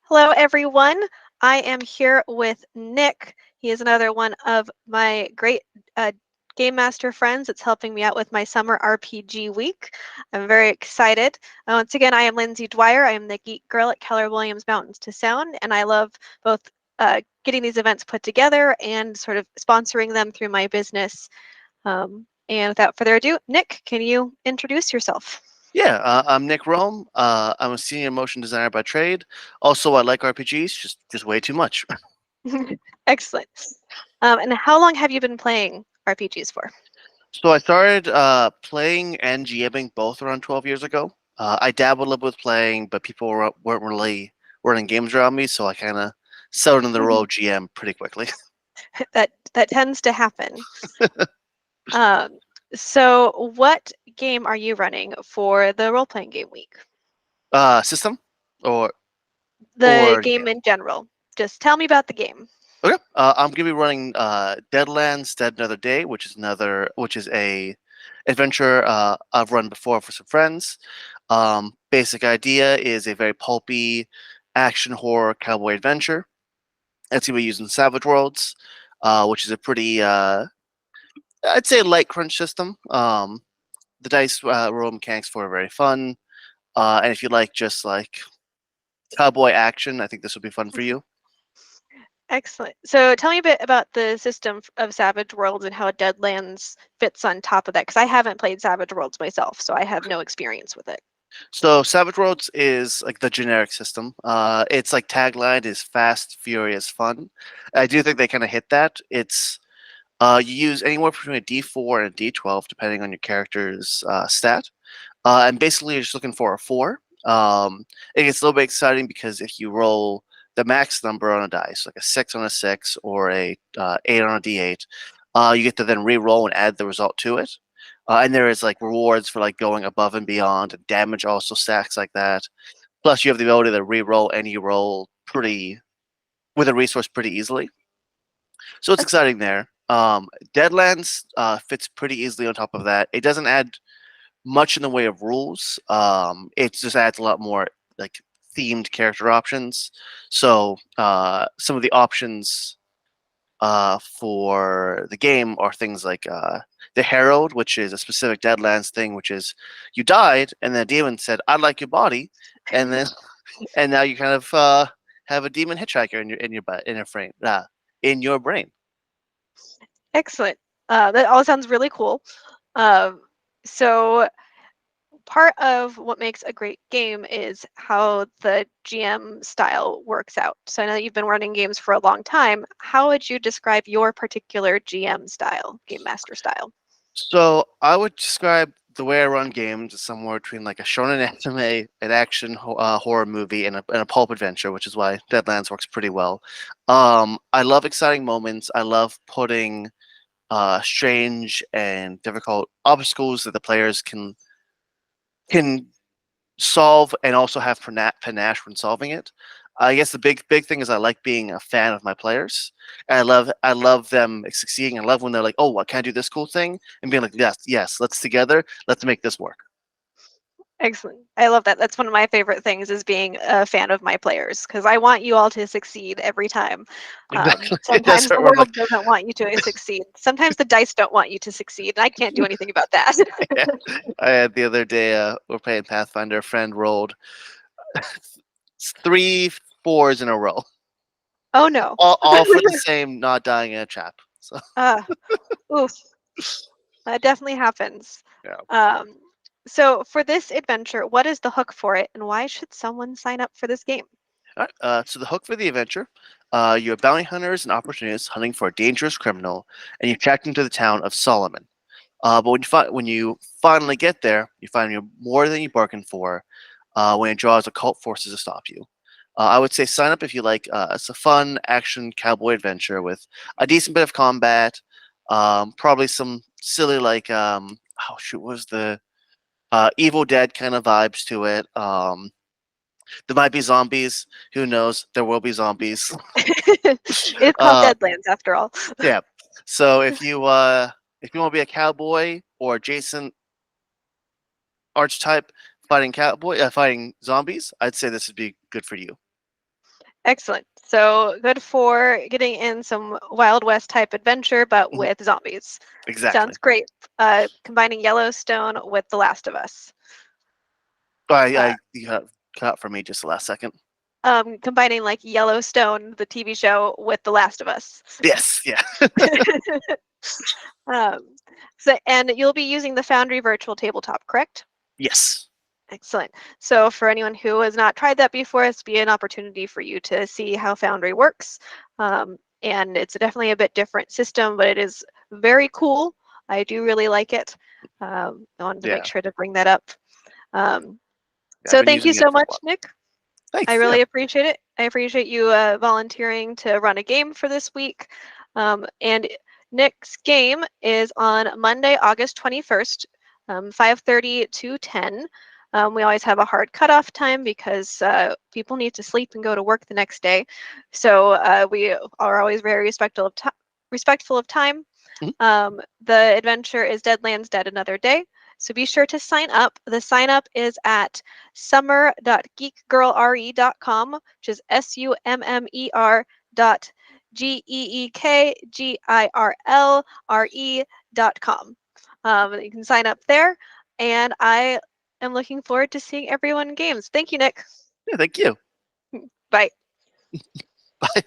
Hello, everyone. I am here with Nick. He is another one of my great Game Master friends that's helping me out with my summer RPG week. I'm very excited. Once again, I am Lindsay Dwyer. I am the geek girl at Keller Williams Mountains to Sound, and I love both getting these events put together and sort of sponsoring them through my business. And without further ado, Nick, can you introduce yourself? Yeah, I'm Nick Rome. I'm a senior motion designer by trade. Also, I like RPGs, just way too much. Excellent. And how long have you been playing RPGs for? So I started playing and GMing both around 12 years ago. I dabbled a little with playing, but people weren't really running games around me, so I kind of settled in the role of GM pretty quickly. That tends to happen. Um, so what game are you running for the role-playing game week? System or The or game game. in general. Just tell me about the game. Okay, I'm gonna be running Deadlands, Dead Another Day, which is a adventure I've run before for some friends. Basic idea is a very pulpy action horror cowboy adventure. It's gonna be using Savage Worlds, which is a pretty I'd say light crunch system. The dice roll mechanics for are very fun, and if you like just like cowboy action, I think this will be fun for Mhm. you. Excellent. So tell me a bit about the system of Savage Worlds and how Deadlands fits on top of that, because I haven't played Savage Worlds myself, so I have no experience with it. So Savage Worlds is like the generic system. Its like tagline is fast, furious, fun. I do think they kind of hit that. It's you use anywhere between a D4 and a D12 depending on your character's stat, and basically you're just looking for a four. It gets a little bit exciting because if you roll the max number on a dice, like a 6 on a 6 or a 8 on a D8, you get to then re-roll and add the result to it. And there is like rewards for like going above and beyond, and damage also stacks like that. Plus, you have the ability to re-roll any roll pretty with a resource pretty easily. So it's Okay. exciting there. Deadlands fits pretty easily on top of that. It doesn't add much in the way of rules. It just adds a lot more like themed character options. So some of the options for the game are things like the Herald, which is a specific Deadlands thing, which is you died and then a demon said, "I'd like your body," and then and now you kind of have a demon hitchhiker in your brain in your brain. Excellent. That all sounds really cool. Um, so part of what makes a great game is how the GM style works out. So I know that you've been running games for a long time. How would you describe your particular GM style, game master style? So I would describe the way I run games as somewhere between like a shonen anime, an action horror movie, and a pulp adventure, which is why Deadlands works pretty well. I love exciting moments. I love putting strange and difficult obstacles that the players can solve and also have panache when solving it. I guess the big thing is I like being a fan of my players. And I love them succeeding. I love when they're like, "Oh, what can I do this cool thing?" And being like, "Yes, let's make this work." Excellent. I love that. That's one of my favorite things is being a fan of my players because I want you all to succeed every time. Exactly. That's Sometimes what the I'm like. world doesn't want you to succeed. Sometimes the dice don't want you to succeed, and I can't do anything about that. Yeah. I had the other day. We're playing Pathfinder. A friend rolled three fours in a row, Oh no. all for the same not dying in a trap. So uh, Oof. That definitely happens. yeah. Um, so for this adventure, what is the hook for it, and why should someone sign up for this game? All right, so the hook for the adventure, you're bounty hunters and opportunists hunting for a dangerous criminal, and you track him to the town of Solomon. But when you finally get there, you find you're more than you bargained for. When it draws occult forces to stop you. I would say sign up if you like. It's a fun action cowboy adventure with a decent bit of combat. Probably some silly like oh shoot, what was the Evil Dead kind of vibes to it. There might be zombies. Who knows? There will be zombies. It's called uh, Deadlands after all. yeah. So if you want to be a cowboy or adjacent archetype fighting zombies, I'd say this would be good for you. Excellent. So good for getting in some Wild West type adventure, but Mhm. with zombies. Exactly. Sounds great. Combining Yellowstone with The Last of Us. Uh, You cut out for me just the last second. combining like Yellowstone, the TV show, with The Last of Us. Yes, yeah. um, and you'll be using the Foundry virtual tabletop, correct? Yes. Excellent. So for anyone who has not tried that before, this will be an opportunity for you to see how Foundry works. And it's definitely a bit different system, but it is very cool. I do really like it. I wanted to make Yeah. sure to bring that up. Um, Yeah, I've so been thank you using it so for a much, while. Nick. I Thanks. Yeah. really appreciate it. I appreciate you volunteering to run a game for this week. And Nick's game is on Monday, August 21st, 5:30 to 10. We always have a hard cutoff time because people need to sleep and go to work the next day. So we are always very respectful of time. Mhm. The adventure is Deadlands Dead Another Day. So be sure to sign up. The sign up is at summer.geekgirlre.com, which is SUMMER dot GEEKGIRLRE.com. You can sign up there, and I am looking forward to seeing everyone in games. Thank you, Nick. Yeah, thank you. Bye. Bye.